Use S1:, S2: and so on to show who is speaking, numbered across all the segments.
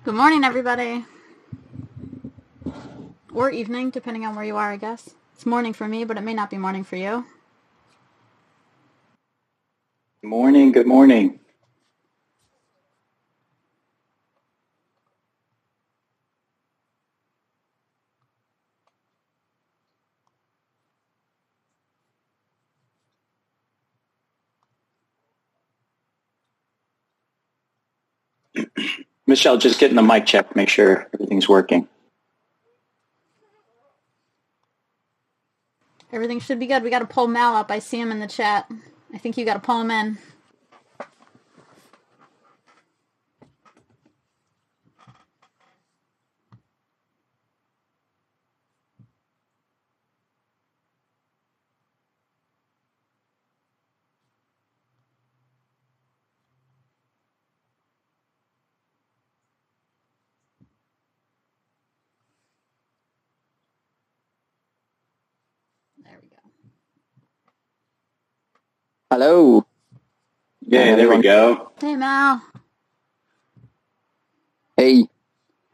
S1: Good morning, everybody. Or evening, depending on where you are, I guess. It's morning for me, but it may not be morning for you.
S2: Morning, good morning. Michelle, just getting the mic check, make sure everything's working.
S1: Everything should be good. We got to pull Mal up. I see him in the chat. I think you got to pull him in. There we go.
S2: Hello. Yeah, there we go.
S1: Hey, Mal.
S3: Hey,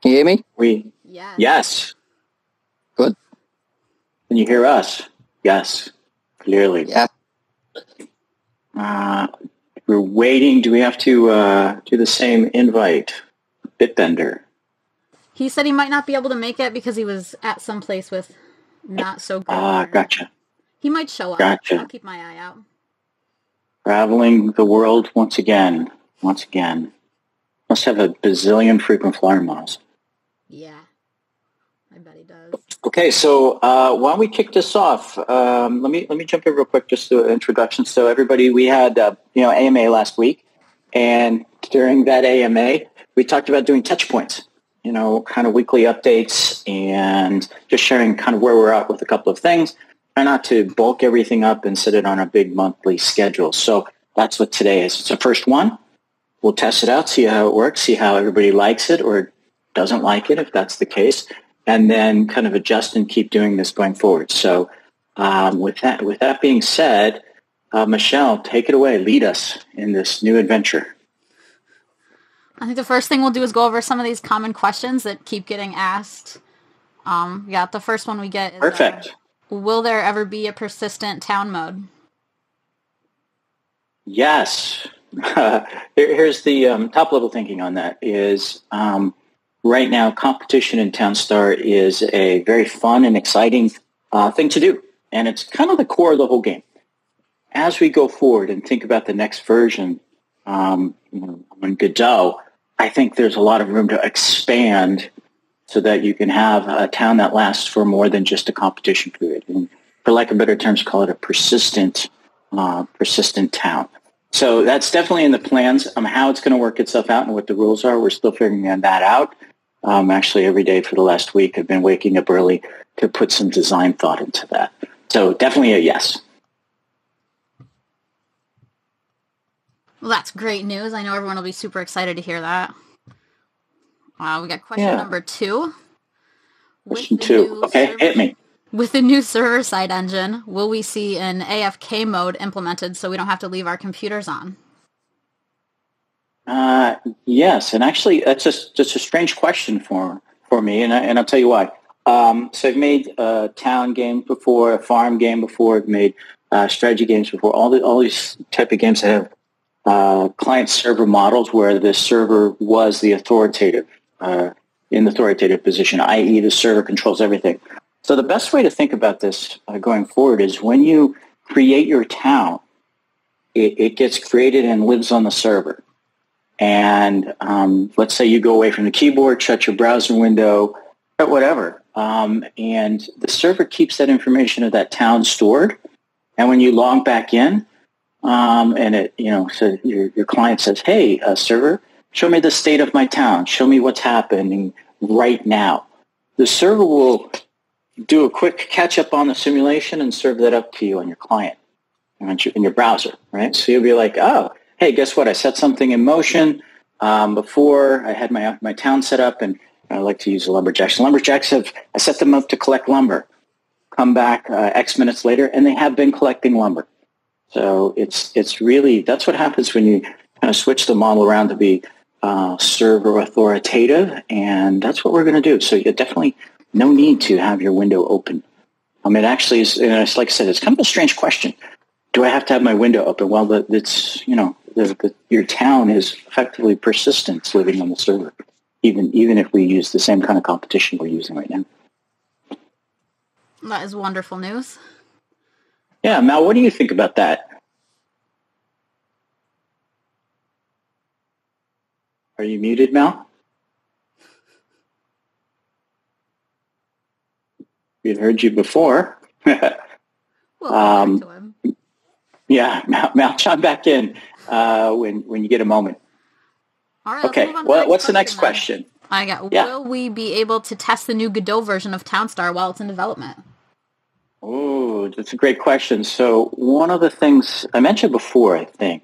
S3: can you hear me?
S2: Yes.
S3: Good.
S2: Can you hear us? Yes, clearly.
S3: Yeah.
S2: We're waiting. Do we have to do the same invite? Bitbender.
S1: He said he might not be able to make it because he was at some place with not so good.
S2: Gotcha.
S1: He might show up.
S2: Gotcha.
S1: I'll keep my eye out.
S2: Traveling the world once again. Must have a bazillion frequent flyer miles.
S1: Yeah. I bet he does.
S2: Okay, so why don't we kick this off? Let me jump in real quick, just to introduction. So everybody, we had AMA last week, and during that AMA, we talked about doing touch points. Kind of weekly updates and just sharing kind of where we're at with a couple of things. Try not to bulk everything up and set it on a big monthly schedule. So that's what today is. It's the first one. We'll test it out, see how it works, see how everybody likes it or doesn't like it, if that's the case, and then kind of adjust and keep doing this going forward. So with that being said, Michelle, take it away. Lead us in this new adventure.
S1: I think the first thing we'll do is go over some of these common questions that keep getting asked. The first one we get is,
S2: Perfect.
S1: Will there ever be a persistent town mode?
S2: Yes. Here's the top-level thinking on that is right now competition in Townstar is a very fun and exciting thing to do, and it's kind of the core of the whole game. As we go forward and think about the next version on Godot, I think there's a lot of room to expand so that you can have a town that lasts for more than just a competition period. And for lack of better terms, call it a persistent town. So that's definitely in the plans. How it's going to work itself out and what the rules are, we're still figuring that out. Actually, every day for the last week, I've been waking up early to put some design thought into that. So definitely a yes.
S1: Well, that's great news. I know everyone will be super excited to hear that. We got question number 2.
S2: Question 2. Okay, hit me.
S1: With the new server-side engine, will we see an AFK mode implemented so we don't have to leave our computers on?
S2: Yes, and actually that's just a strange question for me, and I'll tell you why. So I've made a town game before, a farm game before, I've made strategy games before, all these type of games that have client-server models where the server was the authoritative, in the authoritative position, i.e. the server controls everything. So the best way to think about this going forward is when you create your town, it gets created and lives on the server. And let's say you go away from the keyboard, shut your browser window, whatever, and the server keeps that information of that town stored. And when you log back in, and it, so your client says, "Hey, server, show me the state of my town. Show me what's happening right now." The server will do a quick catch up on the simulation and serve that up to you on your client in your browser, right? So you'll be like, "Oh, hey, guess what? I set something in motion before I had my town set up, and I like to use the lumberjacks. I set them up to collect lumber. Come back X minutes later, and they have been collecting lumber." So it's really, that's what happens when you kind of switch the model around to be server authoritative, and that's what we're going to do. So you definitely no need to have your window open. It actually is, and it's like I said, it's kind of a strange question. Do I have to have my window open? Well, your town is effectively persistence living on the server, even if we use the same kind of competition we're using right now.
S1: That is wonderful news.
S2: Yeah, Mal, what do you think about that? Are you muted, Mal? We've heard you before.
S1: We'll come back to him.
S2: Yeah, Mal, chime back in when you get a moment.
S1: All right.
S2: Okay. What's the next question?
S1: Will we be able to test the new Godot version of Townstar while it's in development?
S2: Oh, that's a great question. So one of the things I mentioned before, I think,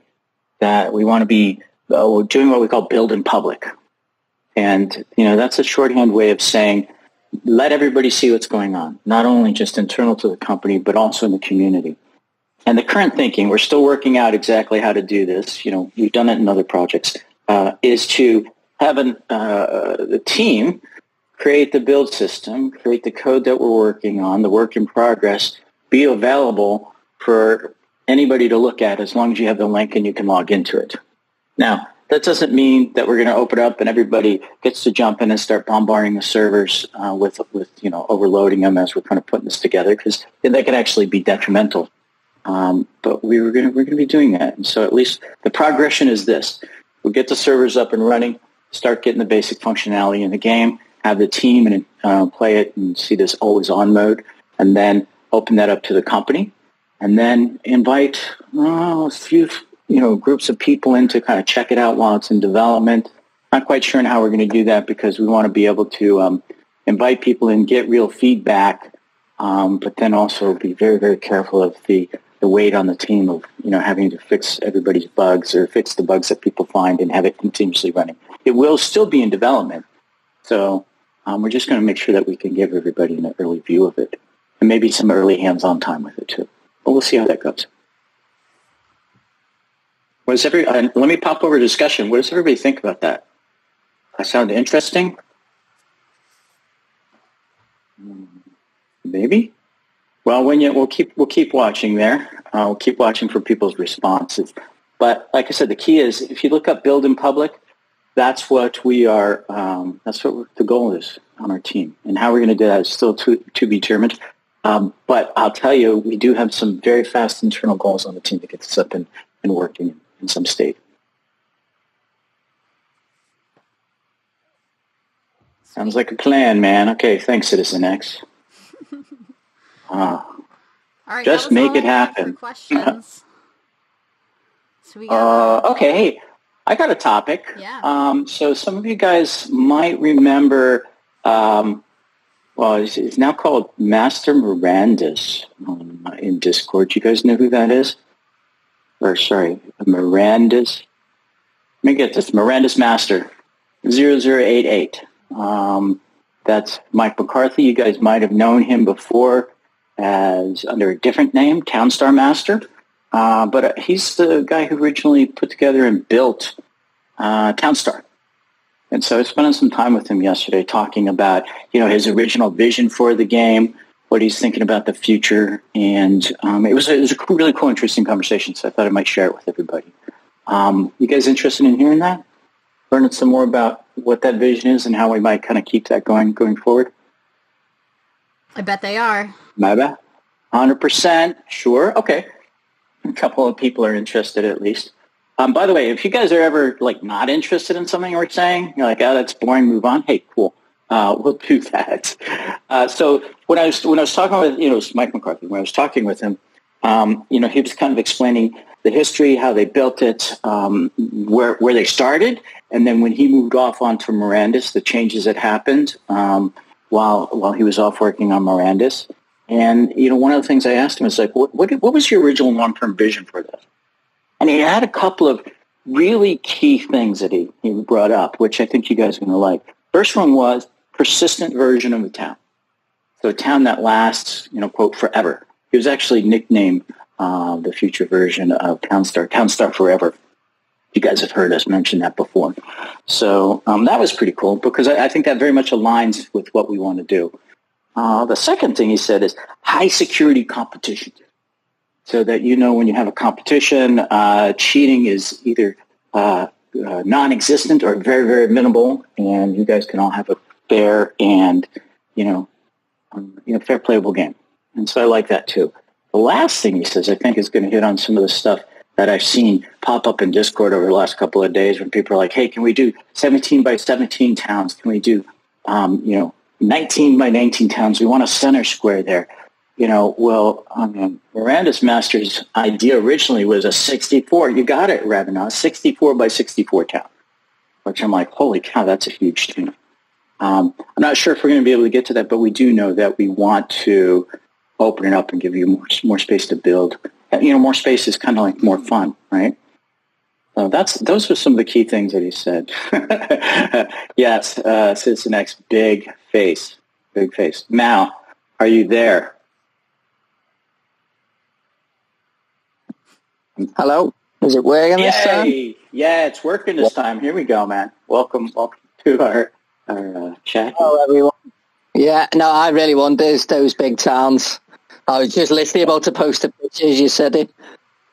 S2: that we want to be doing what we call build in public. And, that's a shorthand way of saying, let everybody see what's going on, not only just internal to the company, but also in the community. And the current thinking, we're still working out exactly how to do this. We've done it in other projects, is to have the team create the build system, create the code that we're working on, the work in progress, be available for anybody to look at as long as you have the link and you can log into it. Now, that doesn't mean that we're going to open up and everybody gets to jump in and start bombarding the servers with overloading them as we're kind of putting this together, because that can actually be detrimental. But we're going to be doing that. And so at least the progression is this. We'll get the servers up and running, start getting the basic functionality in the game, have the team and play it and see this always on mode, and then open that up to the company, and then invite a few groups of people in to kind of check it out while it's in development. Not quite sure on how we're going to do that, because we want to be able to invite people in, get real feedback, but then also be very, very careful of the weight on the team of having to fix everybody's bugs or fix the bugs that people find and have it continuously running. It will still be in development, so we're just going to make sure that we can give everybody an early view of it, and maybe some early hands-on time with it too. But we'll see how that goes. Let me pop over to discussion. What does everybody think about that? That sound interesting? Maybe. Well, we'll keep watching there. We'll keep watching for people's responses. But like I said, the key is if you look up build in public, that's what we are. That's what the goal is on our team, and how we're going to do that is still to be determined. But I'll tell you, we do have some very fast internal goals on the team to get this up and working in some state. Sounds like a plan, man. Okay, thanks, Citizen X.
S1: All right,
S2: just make it happen.
S1: Questions. So
S2: okay, hey, I got a topic.
S1: Yeah.
S2: So some of you guys might remember, it's now called Master Mirandus in Discord. You guys know who that is? Mirandus. Let me get this. Mirandus Master 0088. That's Mike McCarthy. You guys might have known him before as under a different name, Townstar Master. But he's the guy who originally put together and built Townstar. And so I spent some time with him yesterday talking about, his original vision for the game, what he's thinking about the future. And it was a really cool, interesting conversation. So I thought I might share it with everybody. You guys interested in hearing that? Learning some more about what that vision is and how we might kind of keep that going forward?
S1: I bet they are.
S2: Maybe. 100%. Sure. Okay. A couple of people are interested at least. By the way, if you guys are ever not interested in something we're saying, you're like, oh, that's boring, move on. Hey, cool. We'll do that. So when I was talking with, it was Mike McCarthy, when I was talking with him, he was kind of explaining the history, how they built it, where they started, and then when he moved off onto Mirandus, the changes that happened while he was off working on Mirandus. And, one of the things I asked him is what was your original long-term vision for this? And he had a couple of really key things that he brought up, which I think you guys are going to like. First one was persistent version of the town. So a town that lasts, quote, forever. He was actually nicknamed the future version of Townstar Forever. You guys have heard us mention that before. So that was pretty cool because I think that very much aligns with what we want to do. The second thing he said is high security competition. So that when you have a competition, cheating is either non-existent or very, very minimal, and you guys can all have a fair and fair playable game. And so I like that too. The last thing he says, I think, is going to hit on some of the stuff that I've seen pop up in Discord over the last couple of days when people are like, hey, can we do 17 by 17 towns? Can we do, 19 by 19 towns? We want a center square there. Miranda's Master's idea originally was a 64. You got it, Ravenna, 64 by 64 town, which I'm like, holy cow, that's a huge thing. I'm not sure if we're going to be able to get to that, but we do know that we want to open it up and give you more space to build. More space is kind of like more fun, right? So those were some of the key things that he said. Yes, Citizen X, big face. Mal, are you there?
S3: Hello? Is it working this time?
S2: Yeah, it's working this time. Here we go, man. Welcome to our chat.
S3: Hello, everyone. Yeah, no, I really want those big towns. I was just literally about to post a picture as you said it.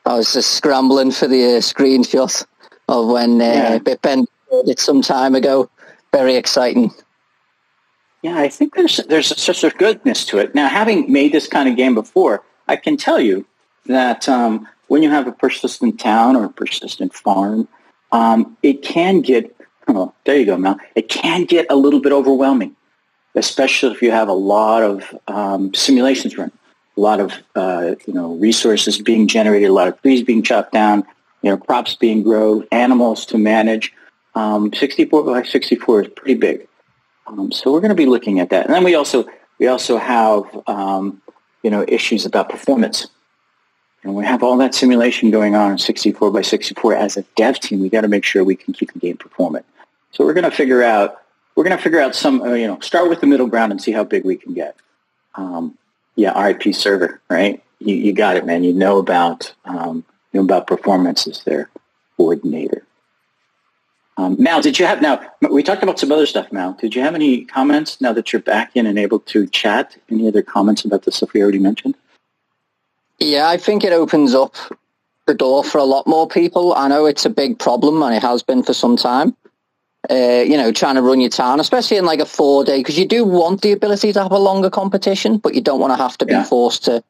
S3: I was just scrambling for the screenshot of when BitBend did it some time ago. Very exciting.
S2: Yeah, I think there's such a goodness to it. Now, having made this kind of game before, I can tell you that when you have a persistent town or a persistent farm, it can get, there you go, Mel. It can get a little bit overwhelming, especially if you have a lot of simulations running, a lot of, resources being generated, a lot of trees being chopped down, crops being grown, animals to manage. 64 by 64 is pretty big. So we're going to be looking at that. And then we also have, issues about performance. And we have all that simulation going on in 64 by 64. As a dev team, we got to make sure we can keep the game performant. So we're going to figure out some, start with the middle ground and see how big we can get. RIP server, right? You got it, man. You know about performance as their coordinator. Mal, we talked about some other stuff, Mal. Did you have any comments now that you're back in and able to chat? Any other comments about the stuff we already mentioned?
S3: Yeah, I think it opens up the door for a lot more people. I know it's a big problem, and it has been for some time. Trying to run your town, especially in like a 4-day, because you do want the ability to have a longer competition, but you don't want to have to be forced to,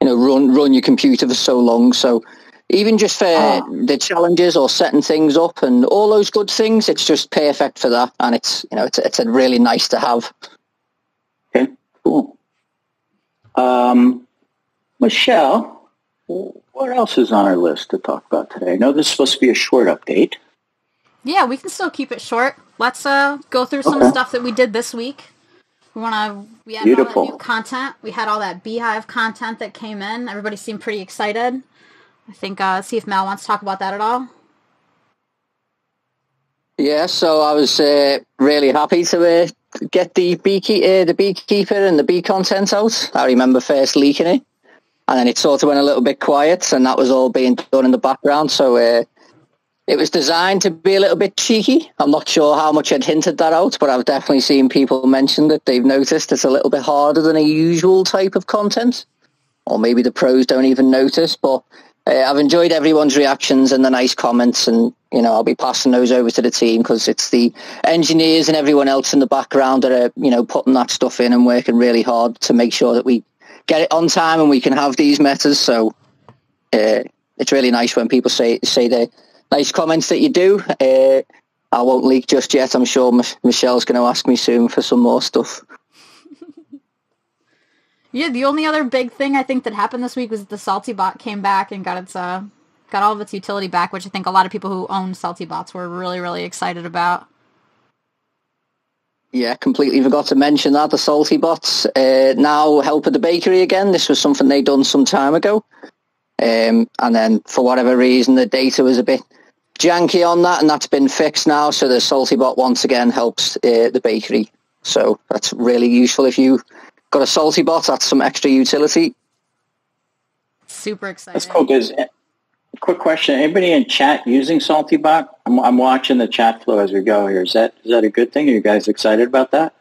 S3: run your computer for so long. So even just for the challenges or setting things up and all those good things, it's just perfect for that. And it's a really nice to have.
S2: Okay, cool. Michelle, what else is on our list to talk about today? I know this is supposed to be a short update.
S1: Yeah, we can still keep it short. Let's go through some stuff that we did this week. We had
S2: Beautiful.
S1: all that new content. We had all that Beehive content that came in. Everybody seemed pretty excited. I think, see if Mal wants to talk about that at all.
S3: Yeah, so I was really happy to get the beekeeper and the bee content out. I remember first leaking it, and then it sort of went a little bit quiet, and that was all being done in the background. So it was designed to be a little bit cheeky. I'm not sure how much I'd hinted that out, but I've definitely seen people mention that they've noticed it's a little bit harder than a usual type of content, or maybe the pros don't even notice. But I've enjoyed everyone's reactions and the nice comments, and I'll be passing those over to the team because it's the engineers and everyone else in the background that are putting that stuff in and working really hard to make sure that we get it on time and we can have these metas. So it's really nice when people say the nice comments that you do. I won't leak just yet. I'm sure Michelle's going to ask me soon for some more stuff.
S1: Yeah, the only other big thing I think that happened this week was the Salty Bot came back and got all of its utility back, which I think a lot of people who own Salty Bots were really, really excited about.
S3: Yeah, completely forgot to mention that. The Salty Bots now help at the bakery again. This was something they'd done some time ago. And then for whatever reason, the data was a bit janky on that, and that's been fixed now. So the Salty Bot once again helps the bakery. So that's really useful if you got a Salty Bot. That's some extra utility.
S1: Super exciting.
S2: That's cool because quick question. Anybody in chat using SaltyBot? I'm watching the chat flow as we go here. Is that a good thing? Are you guys excited about that?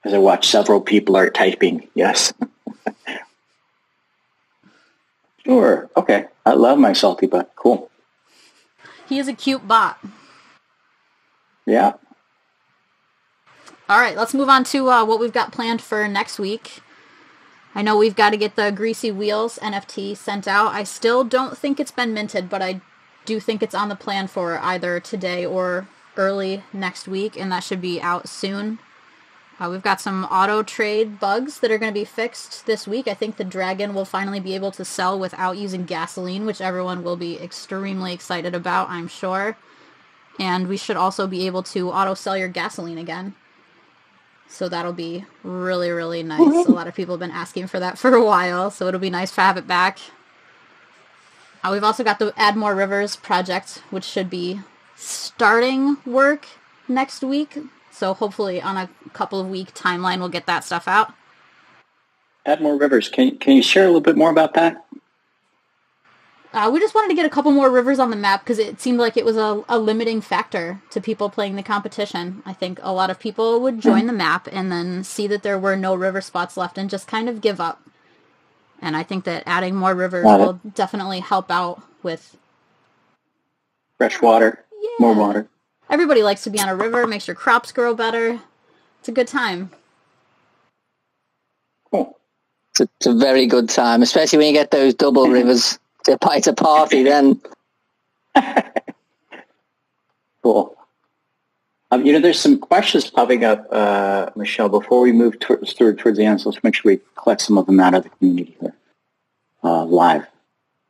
S2: As I watch, several people are typing. Yes. Sure. Okay. I love my SaltyBot. Cool.
S1: He is a cute bot.
S2: Yeah.
S1: All right, let's move on to what we've got planned for next week. I know we've got to get the Greasy Wheels NFT sent out. I still don't think it's been minted, but I do think it's on the plan for either today or early next week, and that should be out soon. We've got some auto trade bugs that are going to be fixed this week. I think the Dragon will finally be able to sell without using gasoline, which everyone will be extremely excited about, I'm sure. And we should also be able to auto sell your gasoline again. So that'll be really, really nice. A lot of people have been asking for that for a while, so it'll be nice to have it back. We've also got the Add More Rivers project, which should be starting work next week. So hopefully on a couple of week timeline, we'll get that stuff out.
S2: Add More Rivers. Can you share a little bit more about that?
S1: We just wanted to get a couple more rivers on the map because it seemed like it was a limiting factor to people playing the competition. I think a lot of people would join the map and then see that there were no river spots left and just kind of give up. And I think that adding more rivers will definitely help out with
S2: fresh water, more water.
S1: Everybody likes to be on a river, makes your crops grow better. It's a good time.
S2: Cool.
S3: It's a very good time, especially when you get those double rivers. It's a party then.
S2: Cool. There's some questions popping up, Michelle. Before we move towards the end, so let's make sure we collect some of them out of the community here live.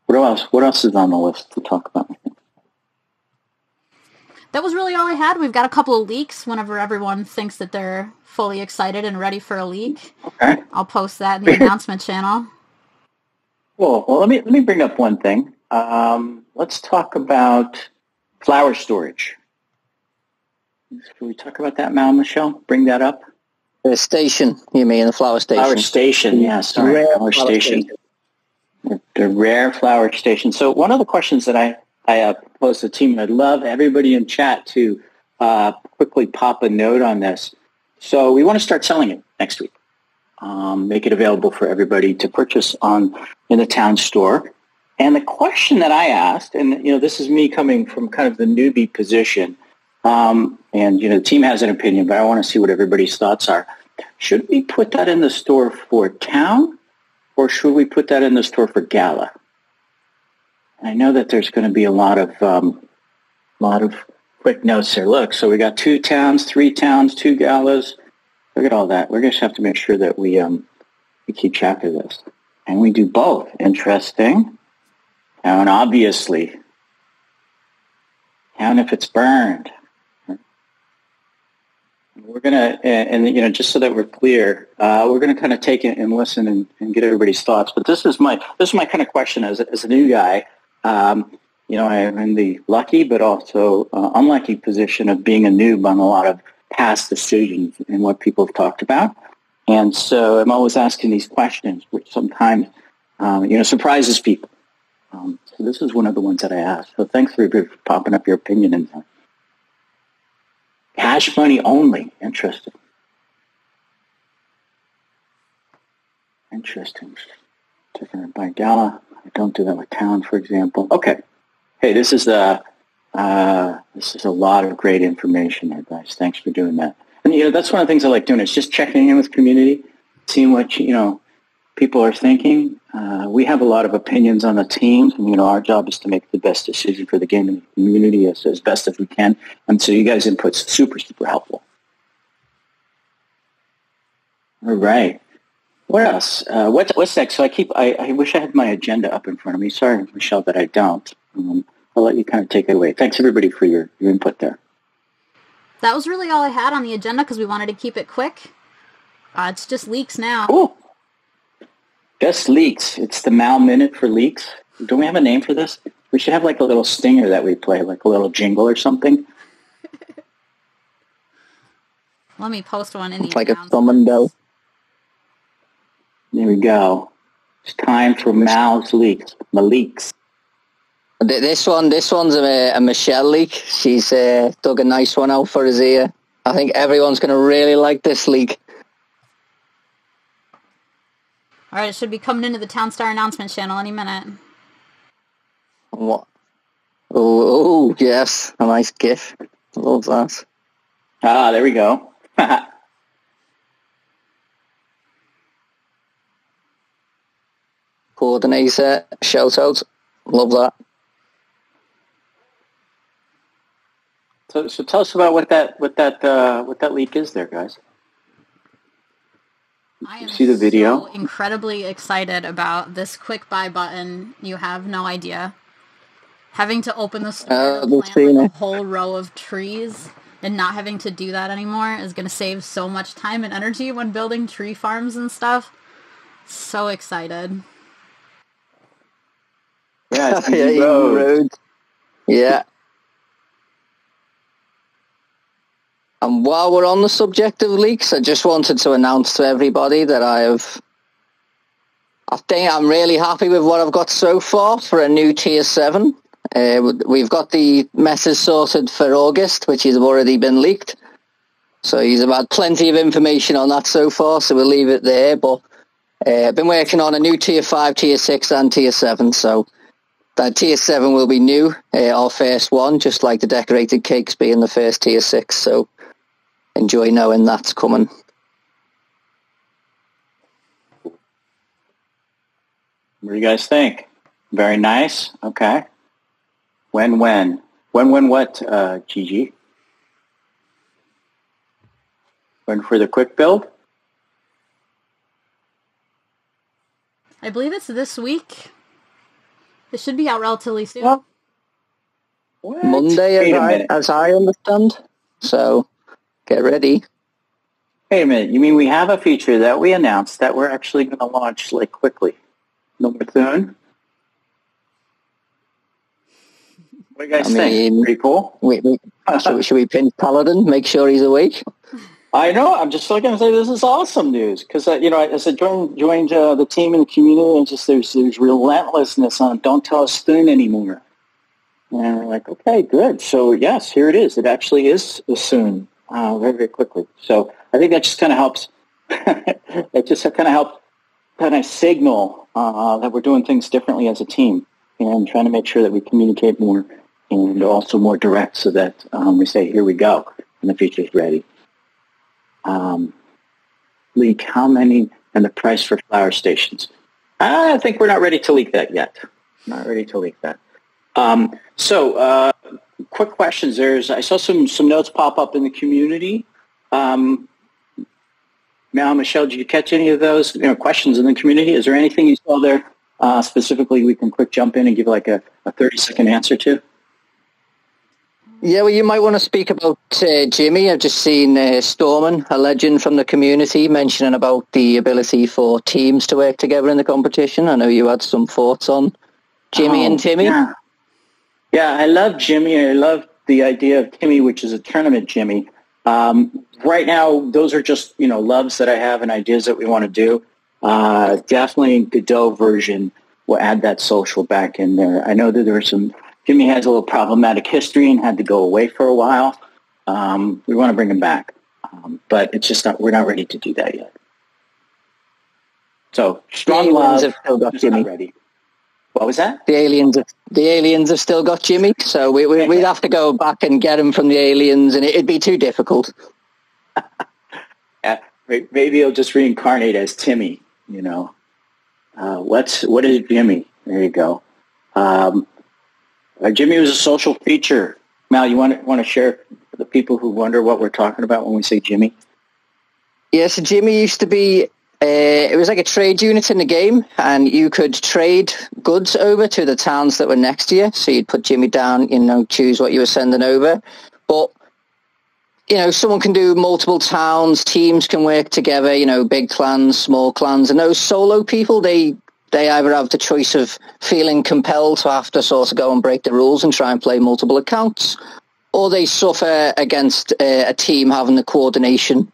S2: What else is on the list to talk about?
S1: That was really all I had. We've got a couple of leaks whenever everyone thinks that they're fully excited and ready for a leak.
S2: Okay.
S1: I'll post that in the announcement channel.
S2: Cool. Well, let me bring up one thing. Let's talk about flower storage. Can we talk about that now, Michelle? Bring that up.
S3: The station, you mean, the flower station?
S2: Flower station, yes. Sorry, flower station. The rare flower station. So one of the questions that I posed to the team, and I'd love everybody in chat to quickly pop a note on this. So we want to start selling it next week. Make it available for everybody to purchase in the town store. And the question that I asked, and this is me coming from kind of the newbie position, and the team has an opinion, but I want to see what everybody's thoughts are. Should we put that in the store for town, or should we put that in the store for Gala? And I know that there's going to be a lot of quick notes here. Look, so we got 2 towns, 3 towns, 2 galas. Look at all that. We're going to have to make sure that we keep track of this. And we do both. Interesting. And obviously, town if it's burned. We're going to, and just so that we're clear, we're going to kind of take it and listen and get everybody's thoughts. But this is my kind of question as a new guy. I'm in the lucky but also unlucky position of being a noob on a lot of past decisions and what people have talked about. And so I'm always asking these questions, which sometimes, surprises people. So this is one of the ones that I asked. So thanks for popping up your opinion in there. Cash money only. Interesting. Different by Gala. I don't do that with town, for example. Okay. Hey, this is a lot of great information there, guys. Thanks for doing that. And that's one of the things I like doing. Is just checking in with community, seeing what people are thinking. We have a lot of opinions on the teams, and our job is to make the best decision for the game and the community as best as we can. And so you guys' input's super, super helpful. All right. What else? What's next? So I wish I had my agenda up in front of me. Sorry, Michelle, that I don't. I'll let you kind of take it away. Thanks, everybody, for your input there.
S1: That was really all I had on the agenda because we wanted to keep it quick. It's just leaks now.
S2: Cool. Just leaks. It's the Mal Minute for leaks. Don't we have a name for this? We should have like a little stinger that we play, like a little jingle or something.
S1: Let me post one in the
S3: like a thumb and bell.
S2: There we go. It's time for Malik's leaks.
S3: This one's a Michelle leak. She's dug a nice one out for us here. I think everyone's going to really like this leak.
S1: All right, it should be coming into the Townstar announcement channel any minute.
S3: What? Oh, yes. A nice GIF. Love that.
S2: Ah, there we go.
S3: Coordinator, shout out. Love that.
S2: So tell us about what that leak is there, guys.
S1: I am
S2: see the video?
S1: so incredibly excited about this quick buy button. You have no idea. Having to open the store to plant like a whole row of trees and not having to do that anymore is going to save so much time and energy when building tree farms and stuff. So excited.
S2: Yeah, it's
S3: yeah, road. Yeah. And while we're on the subject of leaks, I just wanted to announce to everybody that I think I'm really happy with what I've got so far for a new Tier 7. We've got the messes sorted for August, which has already been leaked. So you've had plenty of information on that so far, so we'll leave it there. But I've been working on a new Tier 5, Tier 6 and Tier 7, so that Tier 7 will be new, our first one, just like the decorated cakes being the first Tier 6, so enjoy knowing that's coming.
S2: What do you guys think? Very nice. Okay. When what, Gigi? When for the quick build?
S1: I believe it's this week. It should be out relatively soon.
S2: Well,
S3: Monday, as I understand. So, get ready.
S2: Wait a minute. You mean we have a feature that we announced that we're actually going to launch like quickly? No more soon? What do you guys think? Pretty cool?
S3: Should we pinch Paladin, make sure he's awake?
S2: I know. I'm just looking and say this is awesome news because as I joined the team in the community, and just there's relentlessness on don't tell us soon anymore. And we're like, okay, good. So yes, here it is. It actually is soon, very very quickly. So I think that just kind of helps. That just kind of helps kind of signal that we're doing things differently as a team and trying to make sure that we communicate more and also more direct so that we say, here we go, and the feature's ready. Leak how many and the price for flower stations. I think we're not ready to leak that yet. Not ready to leak that. So quick questions. I saw some notes pop up in the community. Mal, Michelle, did you catch any of those questions in the community? Is there anything you saw there specifically we can quick jump in and give like a 30-second answer to?
S3: Yeah, well, you might want to speak about Jimmy. I've just seen Storman, a legend from the community, mentioning about the ability for teams to work together in the competition. I know you had some thoughts on Jimmy and Timmy.
S2: Yeah, I love Jimmy. I love the idea of Timmy, which is a tournament Jimmy. Right now, those are just, loves that I have and ideas that we want to do. Definitely Godot version will add that social back in there. I know that there are Jimmy has a little problematic history and had to go away for a while. We want to bring him back. But it's just we're not ready to do that yet. So, strong love.
S3: Have still got Jimmy.
S2: Ready. What was that?
S3: The aliens have still got Jimmy, so we'd have to go back and get him from the aliens, and it'd be too difficult.
S2: Yeah, maybe he'll just reincarnate as Timmy. What is Jimmy? There you go. Jimmy was a social feature. Mal, you want to share for the people who wonder what we're talking about when we say Jimmy?
S3: Yes, Jimmy used to be. It was like a trade unit in the game, and you could trade goods over to the towns that were next to you. So you'd put Jimmy down, choose what you were sending over. But, someone can do multiple towns, teams can work together, big clans, small clans. And those solo people, they either have the choice of feeling compelled to have to sort of go and break the rules and try and play multiple accounts, or they suffer against a team having the coordination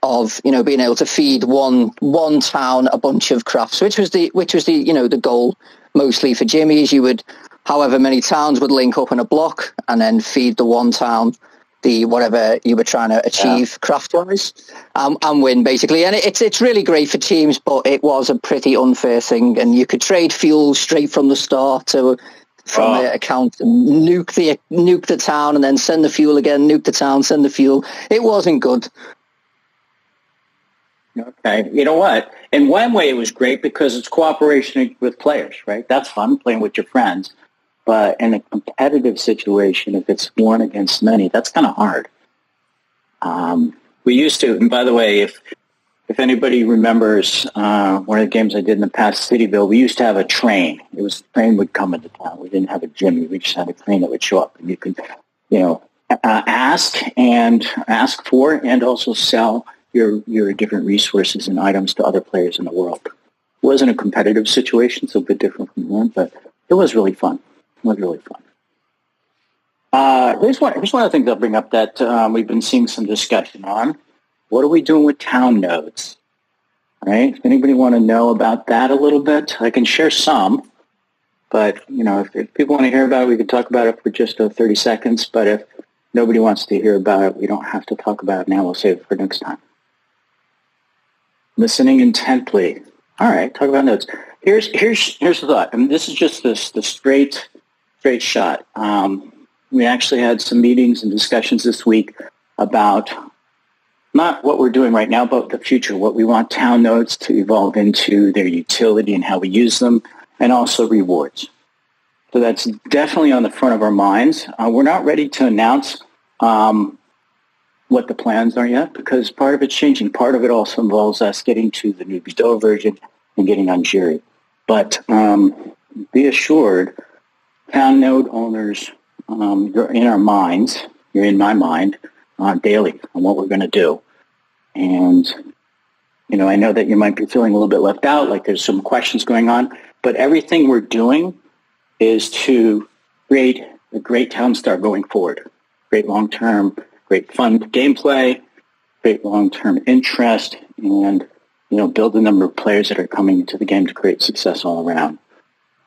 S3: of, you know, being able to feed one town a bunch of crafts, which was the you know, the goal mostly for Jimmy's. You would, however many towns would link up in a block and then feed the one town the whatever you were trying to achieve craft-wise, and win, basically. And it's really great for teams, but it was a pretty unfair thing, and you could trade fuel straight from the start from the account, and nuke the town, and then send the fuel again, nuke the town, send the fuel. It wasn't good.
S2: Okay, you know what? In one way, it was great because it's cooperation with players, right? That's fun, playing with your friends. But in a competitive situation, if it's one against many, that's kind of hard. We used to, and by the way, if anybody remembers one of the games I did in the past, Cityville, we used to have a train. The train would come into town. We didn't have a Jimmy. We just had a train that would show up, and you could, you know, ask for and also sell your different resources and items to other players in the world. It wasn't a competitive situation, so a bit different from one, but it was really fun. It was really fun. Here's one of the things I'll bring up that we've been seeing some discussion on. What are we doing with town nodes? All right? If anybody want to know about that a little bit, I can share some. But, you know, if people want to hear about it, we can talk about it for just 30 seconds. But if nobody wants to hear about it, we don't have to talk about it now. We'll save it for next time. Listening intently. All right, talk about nodes. Here's the thought. I mean, this is just the straight shot. We actually had some meetings and discussions this week about not what we're doing right now, but the future, what we want town nodes to evolve into, their utility and how we use them, and also rewards. So that's definitely on the front of our minds. We're not ready to announce what the plans are yet, because part of it's changing. Part of it also involves us getting to the new Godot version and getting on Jury. But be assured, town node owners, you're in our minds, you're in my mind daily on what we're going to do. And, you know, I know that you might be feeling a little bit left out, like there's some questions going on, but everything we're doing is to create a great Townstar going forward. Great long-term, great fun gameplay, great long-term interest, and, you know, build the number of players that are coming into the game to create success all around.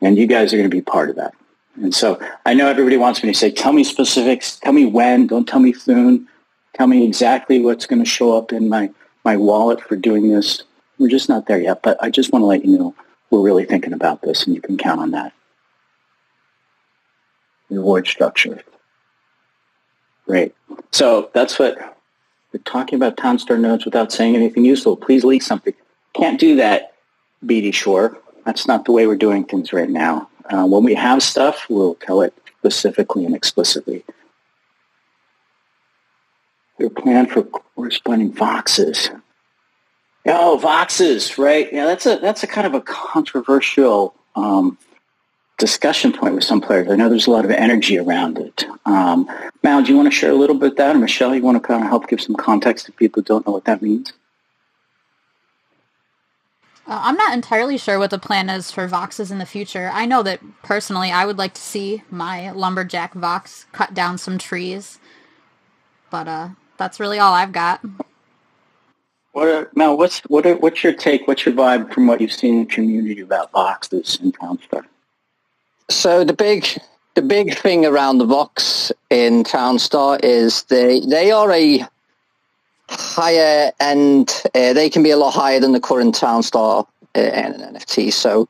S2: And you guys are going to be part of that. And so I know everybody wants me to say, tell me specifics, tell me when, don't tell me soon, tell me exactly what's going to show up in my wallet for doing this. We're just not there yet, but I just want to let you know we're really thinking about this, and you can count on that. Reward structure. Great. So that's what we're talking about, Townstar nodes without saying anything useful. Please leak something. Can't do that, BD Shore. That's not the way we're doing things right now. When we have stuff, we'll tell it specifically and explicitly. Your plan for corresponding voxes. Oh, voxes, right? Yeah, that's a kind of a controversial discussion point with some players. I know there's a lot of energy around it. Mal, do you want to share a little bit of that? Or Michelle, you want to kind of help give some context to people who don't know what that means?
S1: I'm not entirely sure what the plan is for voxes in the future. I know that personally I would like to see my lumberjack vox cut down some trees. But that's really all I've got.
S2: Mel, what's your take? What's your vibe from what you've seen in the community about voxes in Townstar?
S3: So the big thing around the vox in Townstar is they are a higher end. They can be a lot higher than the current Townstar NFT. So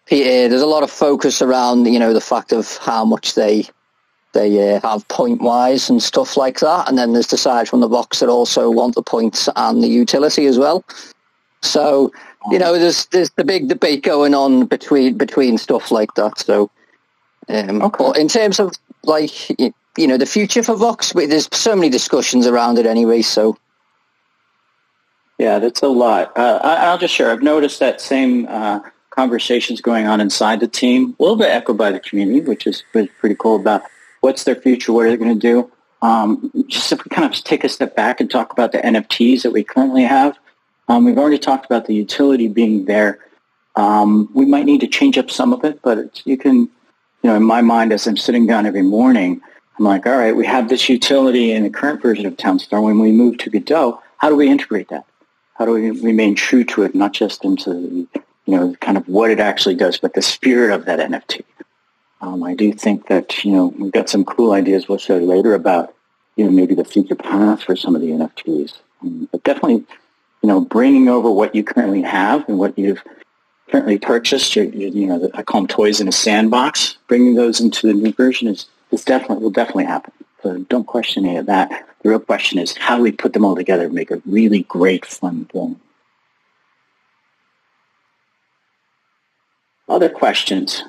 S3: there's a lot of focus around, you know, the fact of how much they have point wise and stuff like that. And then there's the side from the box that also want the points and the utility as well. So, you know, there's the big debate going on between stuff like that. So, but in terms of, like, you know, the future for Vox, there's so many discussions around it anyway. So,
S2: yeah, that's a lot. I'll just share. I've noticed that same conversations going on inside the team, a little bit echoed by the community, which is pretty cool about what's their future, what are they going to do. Just if we kind of take a step back and talk about the NFTs that we currently have, we've already talked about the utility being there. We might need to change up some of it, but you can, you know, in my mind, as I'm sitting down every morning, I'm like, all right, we have this utility in the current version of Townstar. When we move to Godot, how do we integrate that? How do we remain true to it, not just into kind of what it actually does, but the spirit of that NFT. I do think that we've got some cool ideas we'll share later about maybe the future path for some of the NFTs, but definitely bringing over what you currently have and what you've currently purchased. I call them toys in a sandbox. Bringing those into the new version will definitely happen. So don't question any of that. The real question is how do we put them all together and make a really great, fun game. Other questions?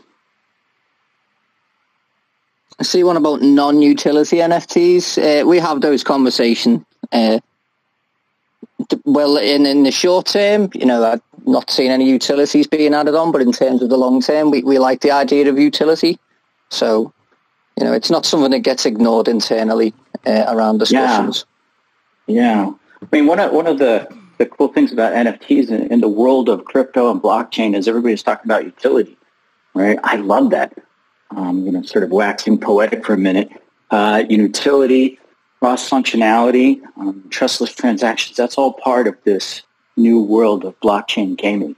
S3: I see one about non-utility NFTs. We have those conversations. Well, in the short term, I've not seen any utilities being added on, but in terms of the long term, we like the idea of utility. So, it's not something that gets ignored internally around discussions.
S2: Yeah. I mean, one of the cool things about NFTs in the world of crypto and blockchain is everybody's talking about utility, right? I love that. Sort of waxing poetic for a minute. Utility, cross-functionality, trustless transactions, that's all part of this new world of blockchain gaming.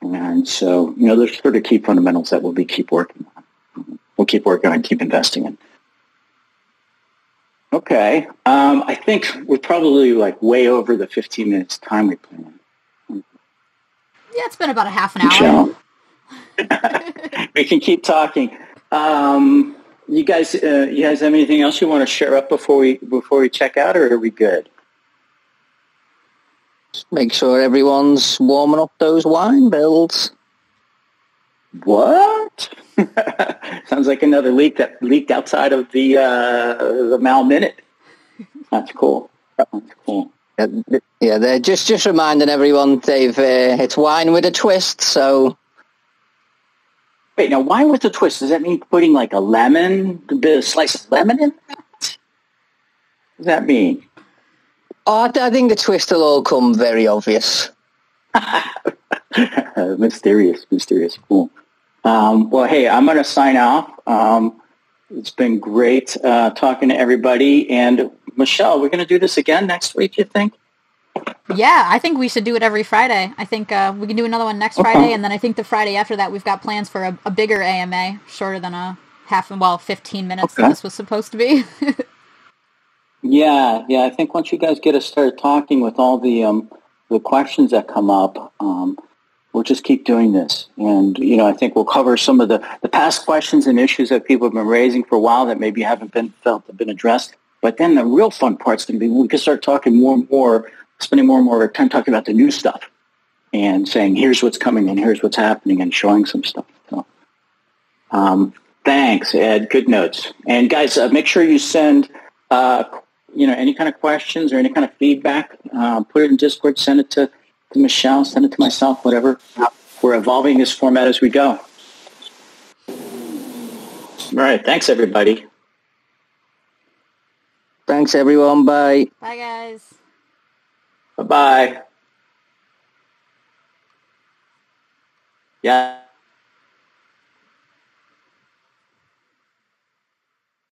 S2: And so, there's sort of key fundamentals that we'll keep working on. We'll keep working on, keep investing in. Okay. I think we're probably way over the 15 minutes time we planned.
S1: Yeah, it's been about a half an hour.
S2: We can keep talking. You guys have anything else you want to share up before we check out, or are we good?
S3: Just make sure everyone's warming up those wine builds.
S2: What? Sounds like another leak that leaked outside of the Mal Minute. That's cool.
S3: Yeah, they're just reminding everyone, Dave. It's wine with a twist. So,
S2: wait, now wine with a twist? Does that mean putting a slice of lemon in that? What does that mean?
S3: Oh, I think the twist will all come very obvious.
S2: Mysterious. Cool. Well, hey, I'm going to sign off. It's been great talking to everybody. And Michelle, we're going to do this again next week, you think?
S1: Yeah, I think we should do it every Friday. I think we can do another one next Friday, and then I think the Friday after that we've got plans for a bigger AMA, shorter than 15 minutes that this was supposed to be.
S2: Yeah. I think once you guys get us started talking with all the questions that come up, we'll just keep doing this. And, I think we'll cover some of the past questions and issues that people have been raising for a while that maybe haven't been addressed. But then the real fun part's going to be we can start talking more and more, spending more and more of our time talking about the new stuff and saying, here's what's coming and here's what's happening and showing some stuff. So, thanks, Ed. Good notes. And guys, make sure you send, any kind of questions or any kind of feedback. Put it in Discord, send it to Michelle, send it to myself, whatever. We're evolving this format as we go. All right. Thanks, everybody.
S3: Thanks, everyone. Bye.
S1: Bye, guys.
S2: Bye-bye. Yeah.